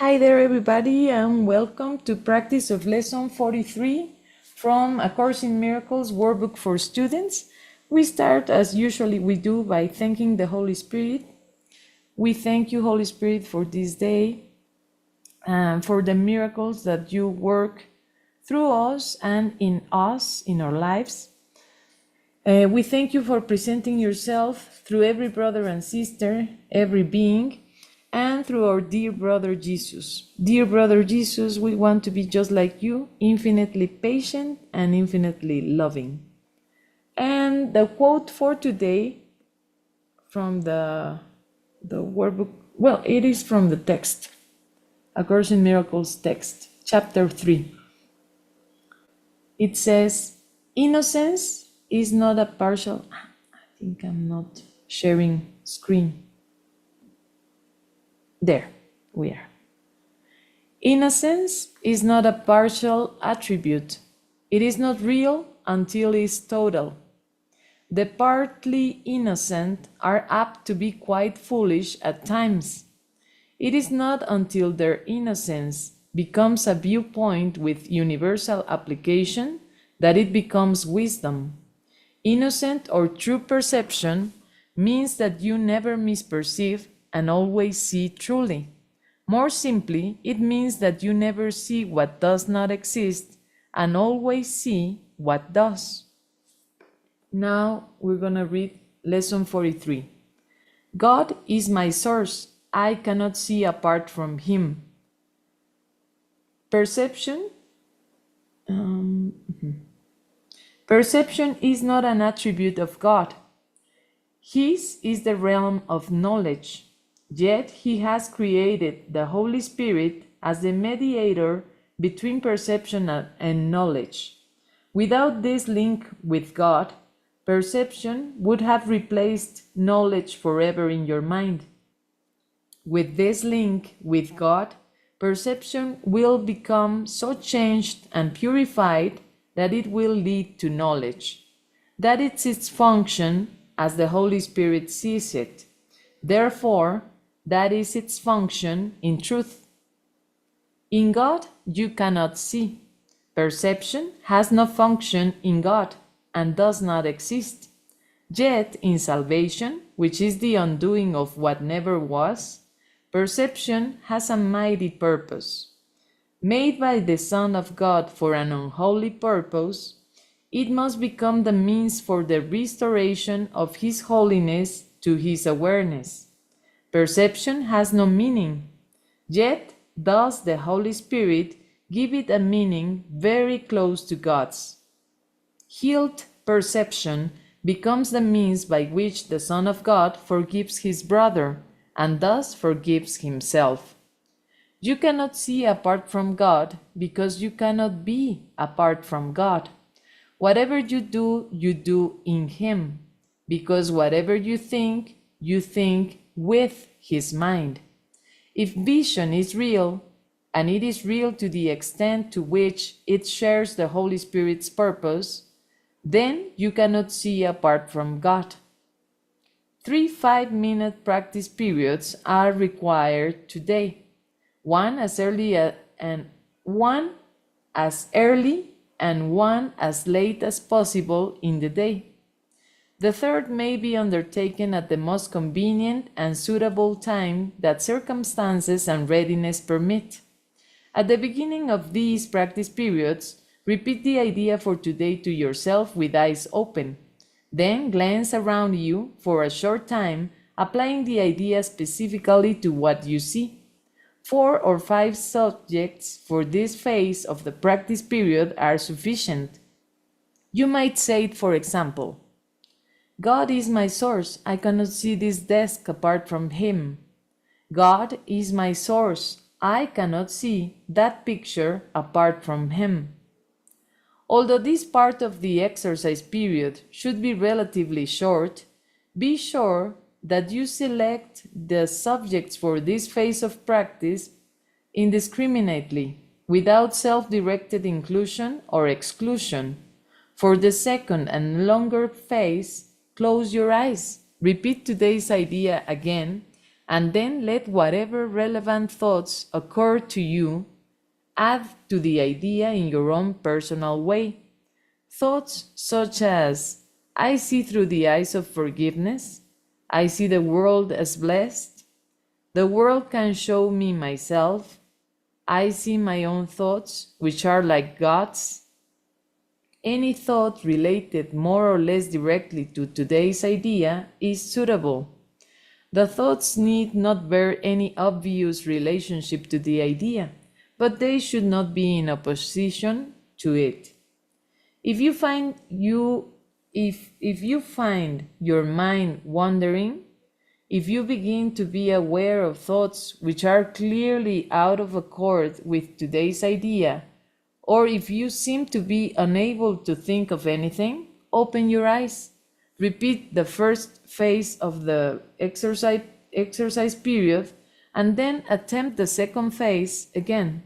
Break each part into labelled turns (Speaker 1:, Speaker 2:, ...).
Speaker 1: Hi there, everybody, and welcome to practice of lesson 43 from A Course in Miracles workbook for students. We start, as usually we do, by thanking the Holy Spirit. We thank you, Holy Spirit, for this day and for the miracles that you work through us and in us, in our lives. We thank you for presenting yourself through every brother and sister, every being, and through our dear brother Jesus. Dear brother Jesus, we want to be just like you, infinitely patient and infinitely loving. And the quote for today from the workbook, well, it is from the text, A Course in Miracles text, chapter 3. It says, innocence is not a partial, I think I'm not sharing screen. There we are. Innocence is not a partial attribute. It is not real until it is total. The partly innocent are apt to be quite foolish at times. It is not until their innocence becomes a viewpoint with universal application that it becomes wisdom. Innocent or true perception means that you never misperceive and always see truly. More simply, it means that you never see what does not exist and always see what does. Now we're going to read lesson 43. God is my source. I cannot see apart from him. Perception Perception is not an attribute of God. His is the realm of knowledge. Yet he has created the Holy Spirit as the mediator between perception and knowledge. Without this link with God, perception would have replaced knowledge forever in your mind. With this link with God, perception will become so changed and purified that it will lead to knowledge. That is its function as the Holy Spirit sees it. Therefore, that is its function in truth. In God, you cannot see. Perception has no function in God and does not exist. Yet, in salvation, which is the undoing of what never was, perception has a mighty purpose. Made by the Son of God for an unholy purpose, it must become the means for the restoration of His holiness to His awareness. Perception has no meaning, yet does the Holy Spirit give it a meaning very close to God's. Healed perception becomes the means by which the Son of God forgives his brother and thus forgives himself. You cannot see apart from God because you cannot be apart from God. Whatever you do in Him, because whatever you think with His mind. If vision is real, and it is real to the extent to which it shares the Holy Spirit's purpose, then you cannot see apart from God. 3 5-minute practice periods are required today, one as early and one as late as possible in the day. The third may be undertaken at the most convenient and suitable time that circumstances and readiness permit. At the beginning of these practice periods, repeat the idea for today to yourself with eyes open. Then glance around you for a short time, applying the idea specifically to what you see. 4 or 5 subjects for this phase of the practice period are sufficient. You might say it, for example, God is my source. I cannot see this desk apart from Him. God is my source. I cannot see that picture apart from Him. Although this part of the exercise period should be relatively short, be sure that you select the subjects for this phase of practice indiscriminately, without self-directed inclusion or exclusion. For the second and longer phase, close your eyes, repeat today's idea again, and then let whatever relevant thoughts occur to you add to the idea in your own personal way. Thoughts such as, I see through the eyes of forgiveness, I see the world as blessed, the world can show me myself, I see my own thoughts, which are like God's. Any thought related more or less directly to today's idea is suitable. The thoughts need not bear any obvious relationship to the idea, but they should not be in opposition to it. If you find your mind wandering, if you begin to be aware of thoughts which are clearly out of accord with today's idea, or if you seem to be unable to think of anything, open your eyes. Repeat the first phase of the exercise period and then attempt the second phase again.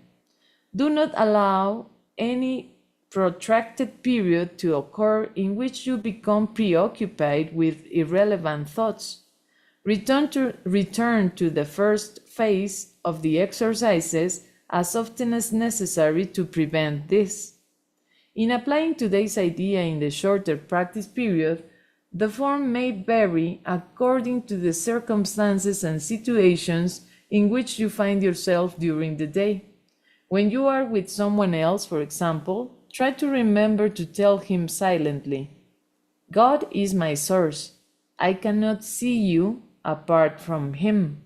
Speaker 1: Do not allow any protracted period to occur in which you become preoccupied with irrelevant thoughts. Return to the first phase of the exercises as often as necessary to prevent this. In applying today's idea in the shorter practice period, the form may vary according to the circumstances and situations in which you find yourself during the day. When you are with someone else, for example, try to remember to tell him silently, God is my source. I cannot see you apart from him.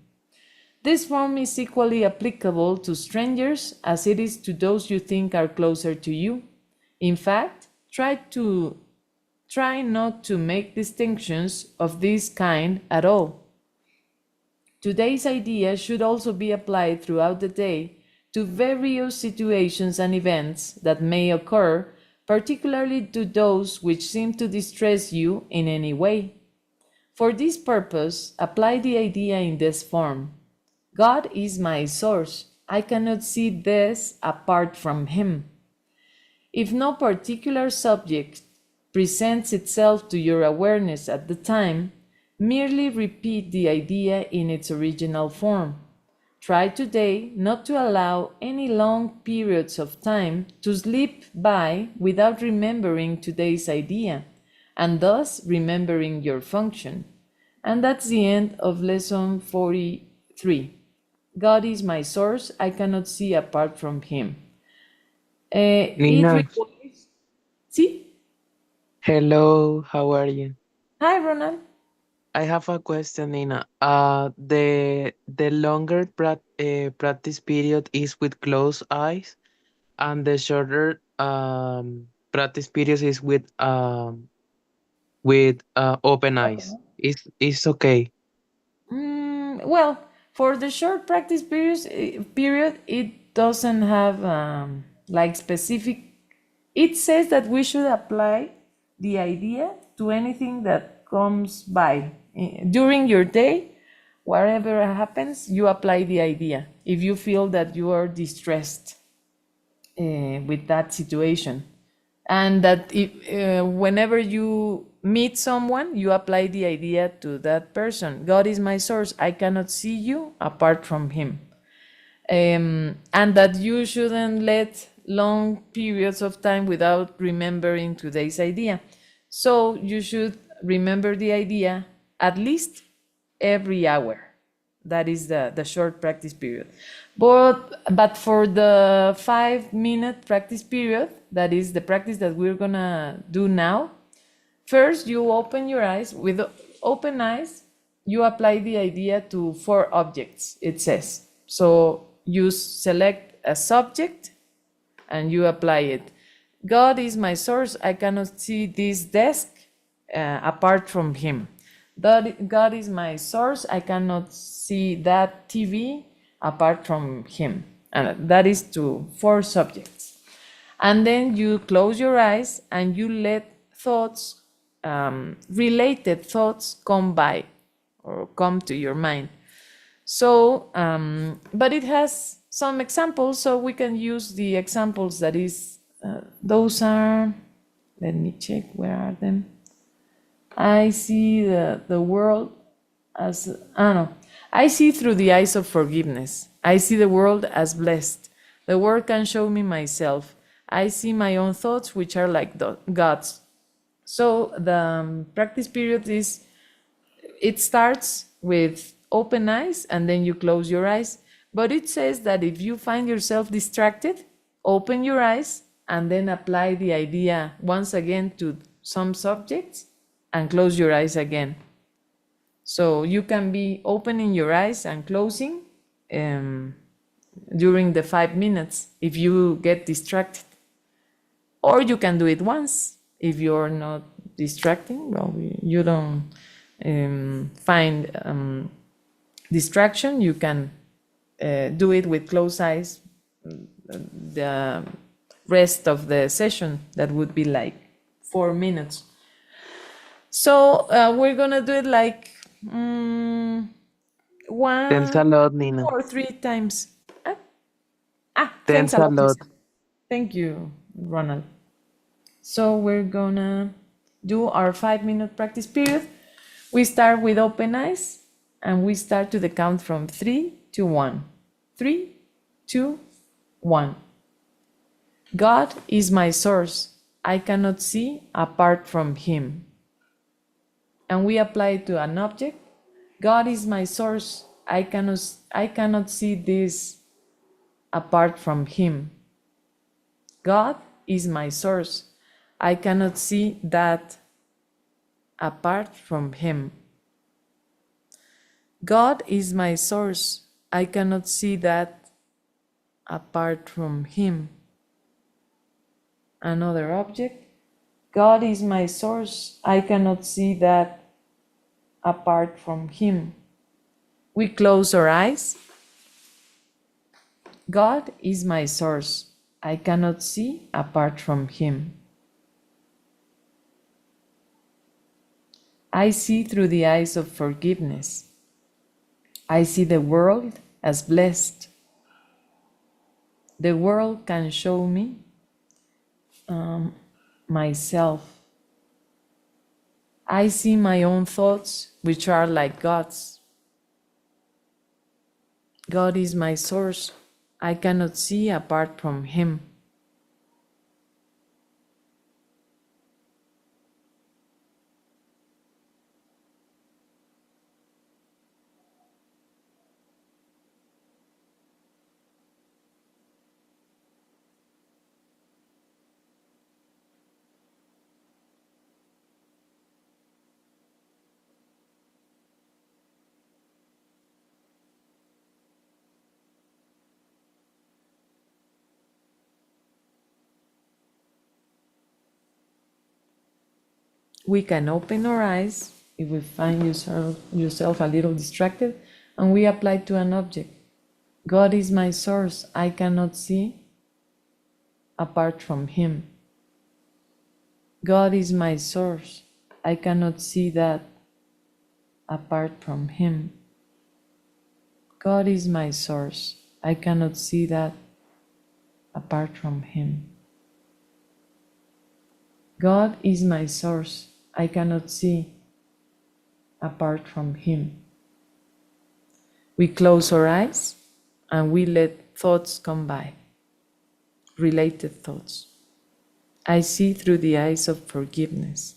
Speaker 1: This form is equally applicable to strangers as it is to those you think are closer to you. In fact, try not to make distinctions of this kind at all. Today's idea should also be applied throughout the day to various situations and events that may occur, particularly to those which seem to distress you in any way. For this purpose, apply the idea in this form. God is my source. I cannot see this apart from him. If no particular subject presents itself to your awareness at the time, merely repeat the idea in its original form. Try today not to allow any long periods of time to slip by without remembering today's idea, and thus remembering your function. And that's the end of lesson 43. God is my source, I cannot see apart from him. It
Speaker 2: Nina,
Speaker 1: requires... See?
Speaker 2: hello, how are you?
Speaker 1: Hi, Ronald.
Speaker 2: I have a question, Nina. The longer practice period is with closed eyes, and the shorter practice period is with open eyes. Is okay.
Speaker 1: Well, for the short practice period, it doesn't have like specific. It says that we should apply the idea to anything that comes by during your day. Whatever happens, you apply the idea. If you feel that you are distressed with that situation, and that if, whenever you meet someone, you apply the idea to that person. God is my source. I cannot see you apart from him. And that you shouldn't let long periods of time without remembering today's idea. So you should remember the idea at least every hour. That is the short practice period. But for the 5 minute practice period, that is the practice that we're gonna do now, first you open your eyes. With open eyes, you apply the idea to 4 objects, it says. So you select a subject and you apply it. God is my source. I cannot see this desk apart from him. God is my source. I cannot see that TV apart from him. And that is to 4 subjects. And then you close your eyes and you let thoughts, related thoughts, come by or come to your mind. So, but it has some examples, so we can use the examples that is, those are, let me check, where are them? I see the world as, no. I see through the eyes of forgiveness. I see the world as blessed. The world can show me myself. I see my own thoughts, which are like God's. So the practice period is, it starts with open eyes and then you close your eyes. But it says that if you find yourself distracted, open your eyes and then apply the idea once again to some subjects and close your eyes again. So you can be opening your eyes and closing during the 5 minutes if you get distracted. Or you can do it once if you're not distracting, well, you don't find distraction, you can do it with closed eyes the rest of the session. That would be like 4 minutes. So we're gonna do it like
Speaker 2: Thanks
Speaker 1: one,
Speaker 2: a lot,
Speaker 1: two
Speaker 2: Nina.
Speaker 1: or three times. Thanks
Speaker 2: Thanks
Speaker 1: a
Speaker 2: a
Speaker 1: lot,
Speaker 2: lot.
Speaker 1: Lisa. Thank you, Ronald. So we're gonna do our 5 minute practice period. We start with open eyes and we start to the count from 3 to 1. 3, 2, 1. God is my source. I cannot see apart from Him. And we apply it to an object. God is my source. I cannot see this apart from Him. God is my source. I cannot see that apart from Him. God is my source. I cannot see that apart from Him. Another object. God is my source. I cannot see that apart from Him. We close our eyes. God is my source. I cannot see apart from Him. I see through the eyes of forgiveness. I see the world as blessed. The world can show me myself. I see my own thoughts, which are like God's. God is my source. I cannot see apart from Him. We can open our eyes if we find yourself a little distracted, and we apply to an object. God is my source. I cannot see apart from Him. God is my source. I cannot see that apart from Him. God is my source. I cannot see that apart from Him. God is my source. I cannot see apart from Him. We close our eyes and we let thoughts come by, related thoughts. I see through the eyes of forgiveness.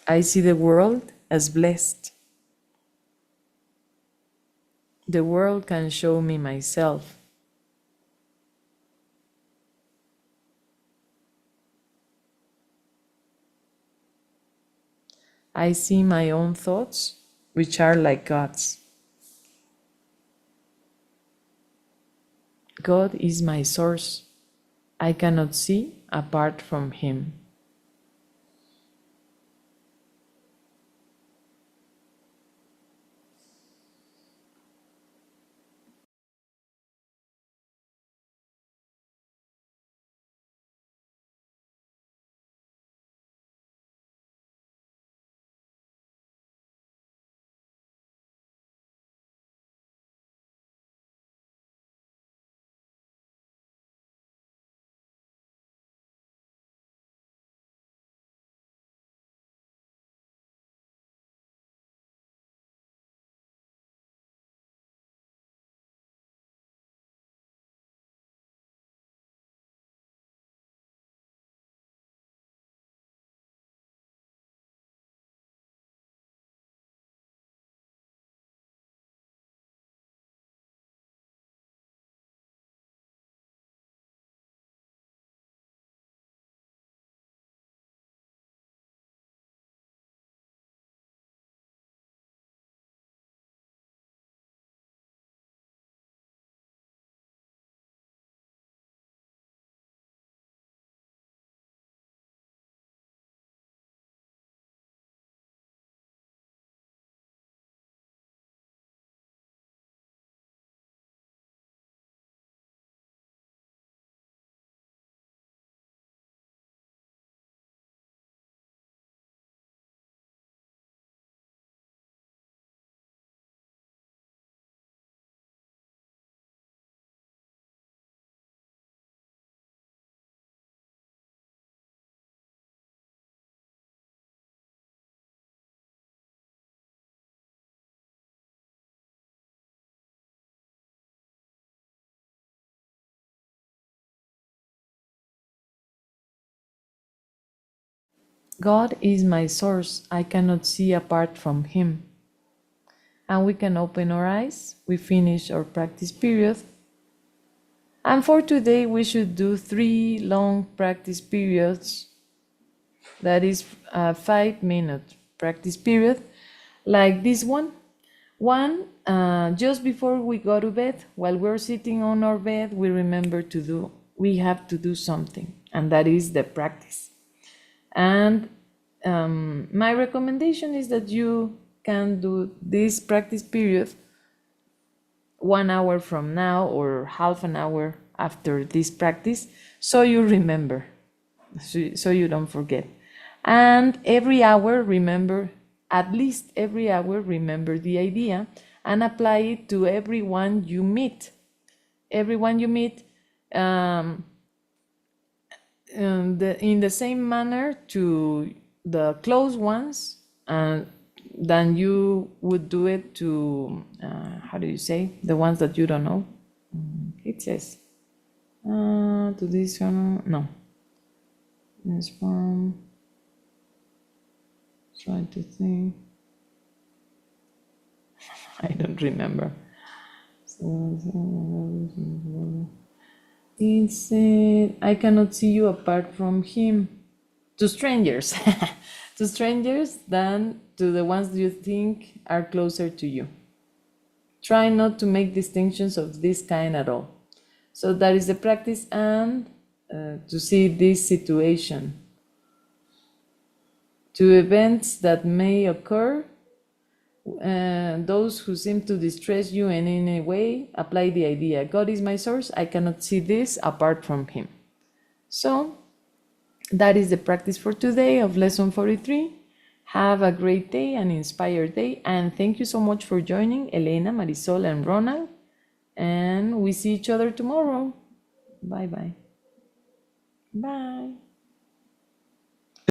Speaker 1: I see the world as blessed. The world can show me myself. I see my own thoughts, which are like God's. God is my source. I cannot see apart from Him. God is my source. I cannot see apart from Him. And we can open our eyes. We finish our practice period. And for today, we should do 3 long practice periods. That is a 5-minute practice period, like this one. One, just before we go to bed, while we're sitting on our bed, we have to do something, and that is the practice. And my recommendation is that you can do this practice period 1 hour from now or half an hour after this practice, so you remember, so you don't forget. And every hour, remember, at least every hour, remember the idea and apply it to everyone you meet. Everyone you meet in the same manner to the close ones, than you would do it to, how do you say, the ones that you don't know. It says, to this one, no. This one, try to think. I don't remember. It said, I cannot see you apart from Him. To strangers. To strangers than to the ones you think are closer to you. Try not to make distinctions of this kind at all. So that is the practice, and to see this situation. To events that may occur, those who seem to distress you in any way, apply the idea, God is my source, I cannot see this apart from Him. So that is the practice for today of lesson 43. Have a great day, an inspired day, and thank you so much for joining, Elena, Marisol, and Ronald. And we see each other tomorrow. Bye-bye. Bye.